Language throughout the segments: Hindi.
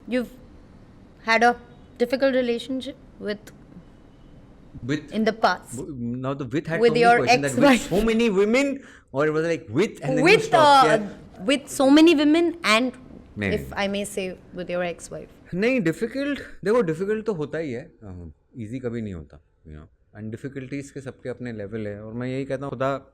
You've had a difficult relationship With in the past now the with had so with many your questions that with ex-wife. so many women, or it was like with and then you stop. Yeah. With so many women and नहीं if I may say with your ex-wife. नहीं डिफिकल्ट देखो डिफिकल्ट तो होता ही है इजी कभी नहीं होता एंड डिफ़िकल्टीज़ के सबके अपने लेवल है और मैं यही कहता हूँ खुदा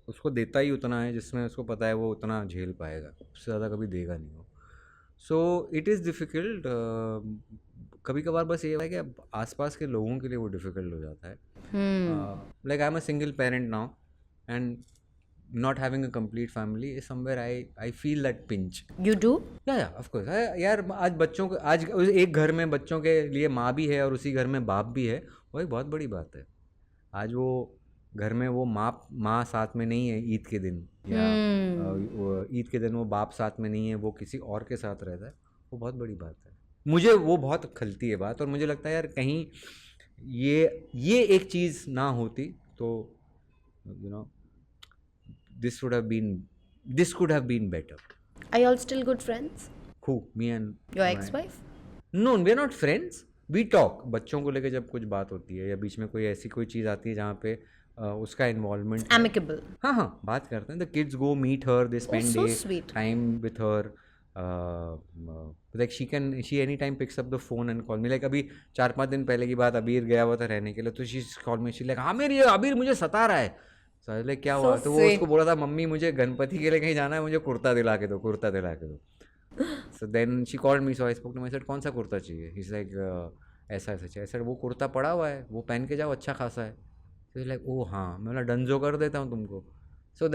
उसको देता ही उतना है जिसमें उसको पता है वो उतना झेल पाएगा उससे ज़्यादा कभी देगा नहीं वो सो इट इज़ डिफ़िकल्ट कभी कभार बस ये है कि अब आसपास के लोगों के लिए वो डिफ़िकल्ट हो जाता है like I am a single parent now and not having a complete family is somewhere I feel that pinch. You do? या ऑफ कोर्स यार आज बच्चों को आज एक घर में बच्चों के लिए माँ भी है और उसी घर में बाप भी है वो एक बहुत बड़ी बात है आज वो घर में वो माँ साथ में नहीं है ईद के दिन या ईद के दिन वो बाप साथ में नहीं है वो किसी और के साथ रहता है वो बहुत बड़ी बात है मुझे वो बहुत खलती है बात और मुझे लगता है यार कहीं ये एक चीज़ ना होती तो this could have been better. Are you all still good friends? Who? Me and Your ex-wife? No, we're not friends. We talk. बच्चों को लेके जब कुछ बात होती है या बीच में कोई ऐसी कोई चीज़ आती है जहाँ पे उसका इन्वॉल्वमेंट Amicable. हाँ बात करते हैं. The kids go meet her. They spend so sweet. time with her. Like she anytime picks up the phone and call me. Like अभी 4-5 दिन पहले की बात अबीर गया हुआ था रहने के लिए तो she's called me. She's like अबीर मुझे सता रहा है. लाइक क्या हुआ तो वो उसको बोला था मम्मी मुझे गणपति के लिए कहीं जाना है मुझे कुर्ता दिला के दो so then she called me so I spoke to my said कौन सा कुर्ता चाहिए ही इज लाइक ऐसा चाहिए सर वो कुर्ता पड़ा हुआ है वो पहन के जाओ अच्छा खासा है तो लाइक ओ हाँ मैं बोला डंजो कर देता हूँ तुमको so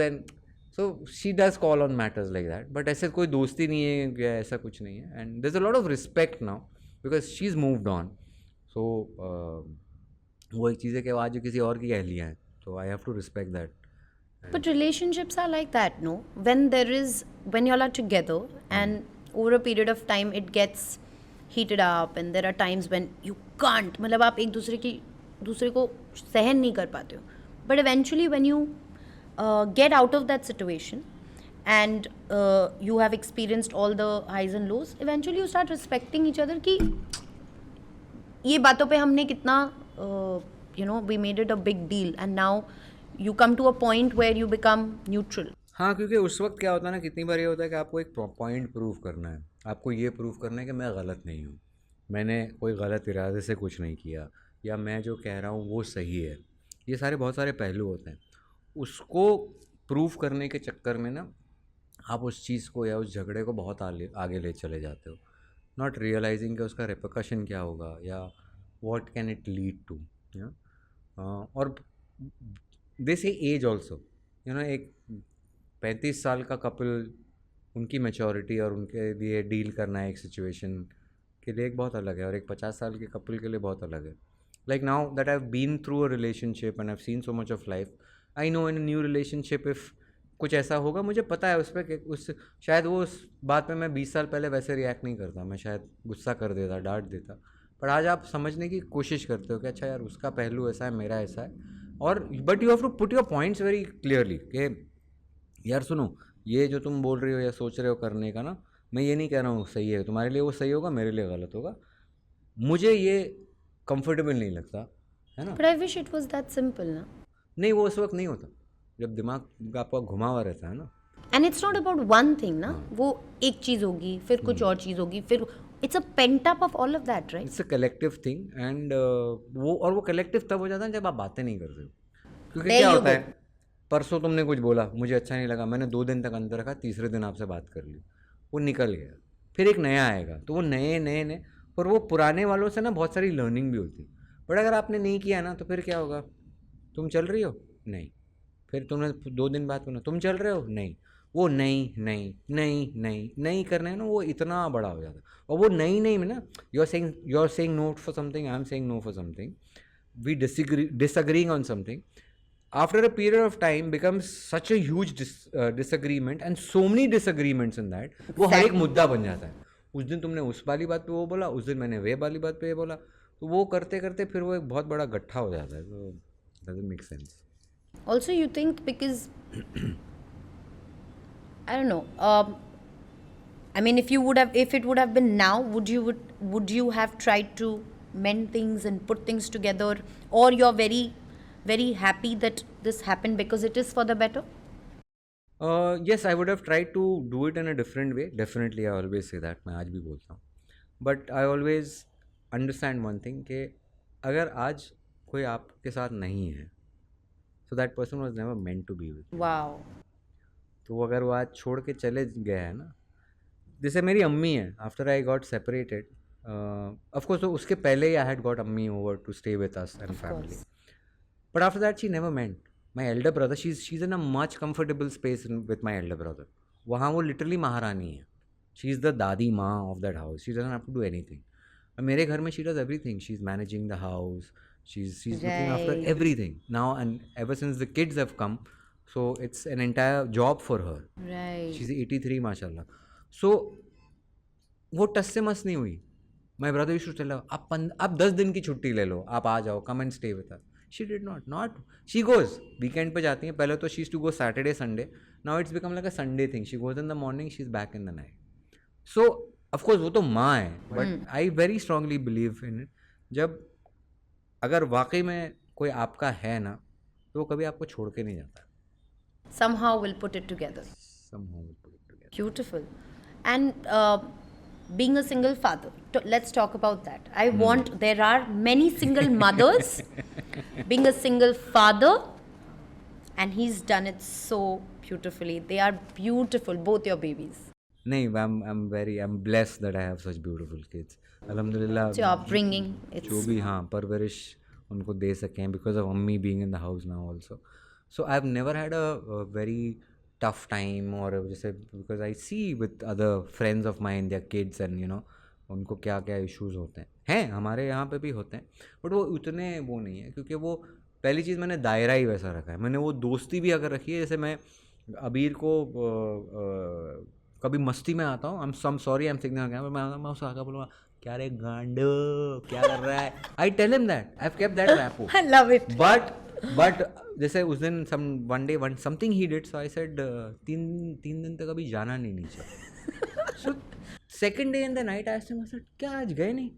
she does call on matters like that but ऐसे कोई दोस्ती नहीं है या ऐसा कुछ नहीं है and there is a lot of respect now because she is moved on so वो एक चीज़ है कि आज किसी और की अहलियाँ हैं so I have to respect that. But relationships are like that, no? When you all are together and over a period of time it gets heated up and there are times when you can't मतलब आप एक दूसरे को सहन नहीं कर पाते हो but eventually when you get out of that situation and you have experienced all the highs and lows eventually you start respecting each other कि ये बातों पे हमने कितना we made it a big deal and now you come to a point where you become neutral. हाँ क्योंकि उस वक्त क्या होता है ना कितनी बार ये होता है कि आपको एक पॉइंट प्रूव करना है आपको ये प्रूव करना है कि मैं गलत नहीं हूँ मैंने कोई गलत इरादे से कुछ नहीं किया या मैं जो कह रहा हूँ वो सही है ये सारे बहुत सारे पहलू होते हैं उसको प्रूव करने के चक्कर में ना आप उस चीज़ को या उस झगड़े को बहुत आगे ले चले जाते हो नॉट रियलाइजिंग कि उसका रिपरकशन क्या होगा या what can it lead to और दे से एज ऑल्सो एक 35 साल का कपल उनकी मैच्योरिटी और उनके लिए डील करना है एक सिचुएशन के लिए एक बहुत अलग है और एक 50 साल के कपल के लिए बहुत अलग है like now that I have been through a relationship and I have seen so much of life I know in a new relationship if कुछ ऐसा होगा मुझे पता है उस पर कि शायद वो उस बात पे मैं 20 साल पहले वैसे रिएक्ट नहीं करता मैं शायद गुस्सा कर देता डांट देता पर आज आप समझने की कोशिश करते हो कि अच्छा यार उसका पहलू ऐसा है मेरा ऐसा है और but you have to put your points very clearly कि यार सुनो ये जो तुम बोल रहे हो या सोच रहे हो करने का ना मैं ये नहीं कह रहा हूँ सही है तुम्हारे लिए वो सही होगा मेरे लिए गलत होगा मुझे ये कंफर्टेबल नहीं लगता है ना But I wish it was that simple ना नहीं वो उस वक्त नहीं होता जब दिमाग आपका घुमा हुआ रहता है ना and it's not about one thing ना वो एक चीज़ होगी फिर कुछ और चीज़ होगी फिर it's a pent up of all of that right it's a collective thing and वो कलेक्टिव तब हो जाता है जब आप बातें नहीं करते हो क्योंकि क्या होता है परसों तुमने कुछ बोला मुझे अच्छा नहीं लगा मैंने 2 दिन तक अंदर रखा तीसरे दिन आपसे बात कर ली वो निकल गया फिर एक नया आएगा तो वो नए और वो पुराने वालों से ना बहुत सारी लर्निंग भी होती बट अगर आपने नहीं किया ना तो फिर क्या होगा तुम चल रही हो नहीं फिर तुमने 2 दिन बाद बोला तुम चल रहे हो नहीं वो नहीं करने ना वो इतना बड़ा हो जाता और वो नहीं में ना you are saying no for something I am saying no for something we disagreeing on something after a period of time becomes such a huge disagreement and so many disagreements in that वो हर एक मुद्दा बन जाता है उस दिन तुमने उस वाली बात पे वो बोला उस दिन मैंने वे वाली बात पे ये बोला तो वो करते करते फिर वो एक बहुत बड़ा गट्ठा हो जाता है तो doesn't make sense. Also you think because I don't know I mean, if it would have been now, would you have tried to mend things and put things together, or you're very, very happy that this happened because it is for the better? Yes, I would have tried to do it in a different way. Definitely, I always say that. मैं आज भी बोलता हूँ. But I always understand one thing कि अगर आज कोई आपके साथ नहीं है, so that person was never meant to be with you. Wow. तो अगर वो आज छोड़ के चले गए हैं ना, जैसे मेरी अम्मी है, after I got separated, of course उसके पहले ही आई हैड गॉट अम्मी over to stay with us and family, but after that she never meant. My elder brother, she is in a much comfortable space with my elder brother. वहाँ वो लिटरली महारानी है. शी इज़ द दादी माँ of that house. She doesn't have to do anything. मेरे घर में she does everything. She is managing the house. she's looking after Right. everything now, and ever since the kids have come, so it's an entire job for her. Right. She's 83 माशाल्लाह. So वो टस से मस नहीं हुई. My brother used to tell her, आप 10 दिन की छुट्टी ले लो, आप आ जाओ, come and stay with us. She did not. She goes weekend पे जाती हैं. पहले तो she used to go Saturday Sunday. Now it's become like a Sunday thing. She goes in the morning, she is back in the night. So of course वो तो माँ है, but I very strongly believe in it. जब अगर वाकई में कोई आपका है ना, तो वो कभी आपको छोड़ के नहीं जाता. Somehow we'll put it together. Somehow we'll put it together. Beautiful. And being a single father, let's talk about that. There are many single mothers. Being a single father, and he's done it so beautifully. They are beautiful, both your babies. नहीं, I'm blessed that I have such beautiful kids. अल्हम्दुलिल्लाह. So your upbringing, जो भी हाँ परवरिश उनको दे सकें, बिकॉज ऑफ अम्मी being in the house now also. So I have never had a very tough time, और जैसे because I see with other friends of mine, their kids, and you know उनको क्या क्या इश्यूज़ होते हैं हमारे यहाँ पे भी होते हैं, बट वो उतने वो नहीं है, क्योंकि वो पहली चीज़ मैंने दायरा ही वैसा रखा है. मैंने वो दोस्ती भी अगर रखी है, जैसे मैं अबीर को कभी मस्ती में आता हूँ, I'm sorry I'm सिग्नल गया, मैं उसको आकर बोलूँगा, क्या रे गांडो क्या कर रहा है. I tell him that. I have kept that rapport. I love it. But जैसे उस दिन something he did, so I said 3 दिन तक अभी जाना नहीं नीचे. So second day in the night I said, क्या आज गए नहीं?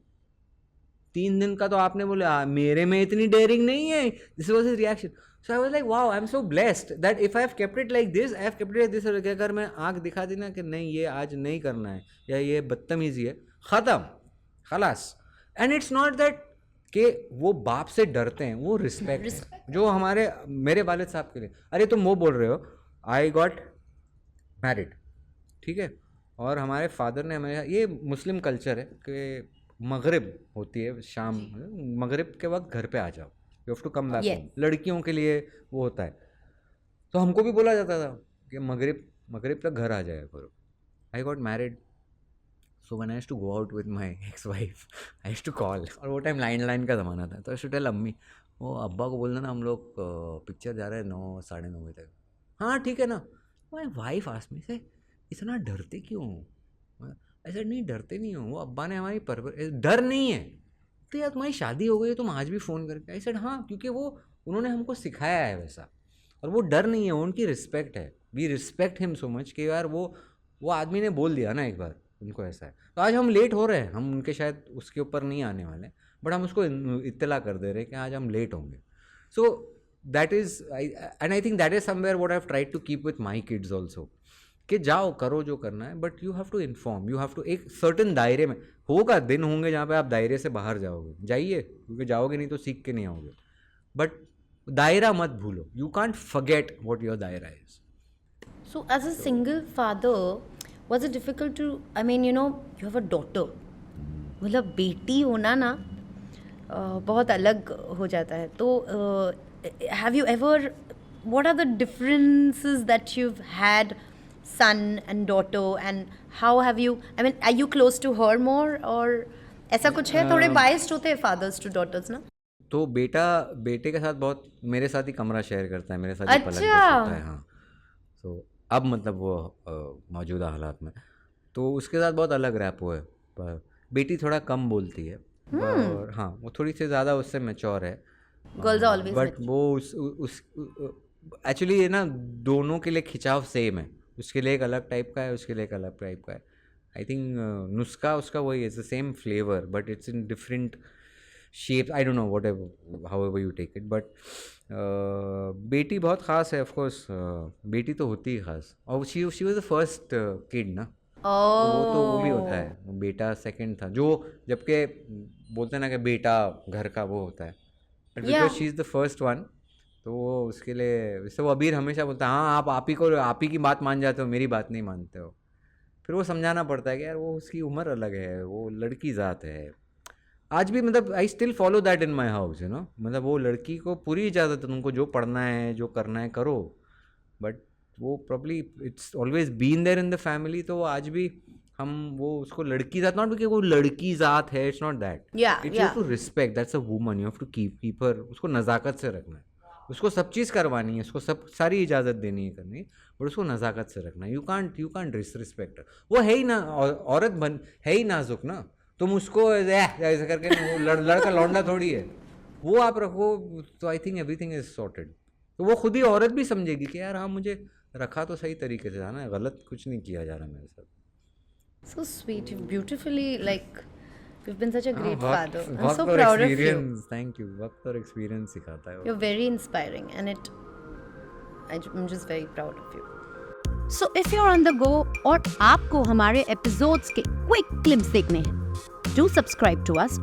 3 दिन का तो आपने बोला, मेरे में इतनी डेयरिंग नहीं है. This was his reaction. So I was like, wow, I am so blessed that if I have kept it like this, I have kept it like this. अगर मैं आँख दिखा दी ना कि नहीं ये आज नहीं करना है, या ये बदतमीजी है, ख़त्म, खलास. एंड इट्स नॉट दैट कि वो बाप से डरते हैं, वो रिस्पेक्ट है जो मेरे वालिद साहब के लिए. अरे तुम वो बोल रहे हो, आई गॉट मैरिड, ठीक है, और हमारे फादर ने हमें, ये मुस्लिम कल्चर है कि मगरिब होती है, शाम मगरिब के वक्त घर पे आ जाओ, you have to come back home. लड़कियों के लिए वो होता है. तो हमको भी बोला जाता था कि मगरिब तक घर आ जाया करो. I got married. So when I used to go out with my ex-wife, I used to call, और वो टाइम लैंडलाइन का ज़माना था, तो आई शुड टेल अम्मी, वो अब्बा को बोलना ना हम लोग पिक्चर जा रहे हैं 9 साढ़े 9 बजे तक. हाँ ठीक है ना. माई वाइफ आस्क्ड मी, से इतना डरते क्यों? ऐसे नहीं, डरते नहीं हो, वो अब्बा ने हमारी डर नहीं है. तो यार तुम्हारी शादी हो गई है, तुम आज भी फ़ोन करके. आई सेड हाँ, क्योंकि वो उन्होंने हमको सिखाया है वैसा, और वो डर नहीं है, वो उनकी रिस्पेक्ट है. We respect him so much कि यार वो आदमी ने बोल दिया ना एक बार, उनको ऐसा है. तो आज हम लेट हो रहे हैं, हम उनके शायद उसके ऊपर नहीं आने वाले, बट हम उसको इत्तला कर दे रहे हैं कि आज हम लेट होंगे. So that is and I think that is somewhere what I have tried to keep with my kids also, कि जाओ करो जो करना है, but you have to inform, you have to, एक सर्टन दायरे में. होगा दिन होंगे जहाँ पे आप दायरे से बाहर जाओगे, जाइए, क्योंकि जाओगे नहीं तो सीख के नहीं आओगे, बट दायरा मत भूलो. You can't forget what your दायरा is. So as a single father, was it difficult to, I mean, you have a daughter, मतलब बेटी होना ना बहुत अलग हो जाता है. तो have you ever, what are the differences that you've had, son and daughter, and how have you, I mean, are you close to her more, or ऐसा कुछ है? थोड़े biased होते हैं fathers to daughters ना. तो बेटे के साथ बहुत, मेरे साथ ही कमरा शेयर करता है, मेरे साथ ही पलंग पे अच्छा. सोता है. हाँ, तो अब मतलब वो मौजूदा हालात में, तो उसके साथ बहुत अलग रैपो है. पर बेटी थोड़ा कम बोलती है, और हाँ वो थोड़ी सी ज़्यादा उससे मैच्योर है. Girls are always बट वो उस एक्चुअली ये ना दोनों के लिए खिंचाव सेम है. उसके लिए एक अलग टाइप का है, उसके लिए एक अलग टाइप का है. आई थिंक नुस्खा उसका वही है, it's the same flavour but it's in different shape. I don't know whatever however you take it. But बेटी बहुत ख़ास है ऑफ कोर्स. बेटी तो होती ही ख़ास. और she was the first kid ना, तो वो भी होता है. बेटा सेकंड था, जो जबकि बोलते हैं ना कि बेटा घर का वो होता है, but because she is the first one, तो वो उसके लिए. वैसे वो अबीर हमेशा बोलता है हाँ आप ही की बात मान जाते हो, मेरी बात नहीं मानते हो. फिर वो समझाना पड़ता है कि यार वो उसकी उम्र अलग है, वो लड़की ज़ात है. आज भी मतलब I still follow that in my house, you know. मतलब वो लड़की को पूरी इजाज़त है, तुमको जो पढ़ना है जो करना है करो. बट वो probably it's always been there in the family. तो वो आज भी हम वो उसको लड़की ज़ात, नॉट बिकॉज वो लड़की ज़ात है, it's not that. It's you to respect, that's a woman, you have to keep her. उसको नज़ाकत से रखना है, उसको सब चीज़ करवानी है, उसको सब सारी इजाज़त देनी है करनी, बट उसको नज़ाकत से रखना है. You can't disrespect. वो है ही ना, औरत बन है ही नाजुक ना. तुम उसको ऐसे करके वो लड़का लौंडा थोड़ी है, वो आप रखो तो I think everything is sorted. तो वो खुद ही औरत भी समझेगी कि यार हाँ मुझे रखा तो सही तरीके से था ना, गलत कुछ नहीं किया जा रहा मेरे साथ. So sweet. You've beautifully, like, you've been such a great वक्त father. I'm वक्त so और proud of you. Experience. Thank you. वक्त और एक्सपीरियंस सिखाता है वो. You're very inspiring, and I'm just very proud of you. So if you're on the go और आपको हमारे episodes के quick clips देखने हैं, do subscribe to us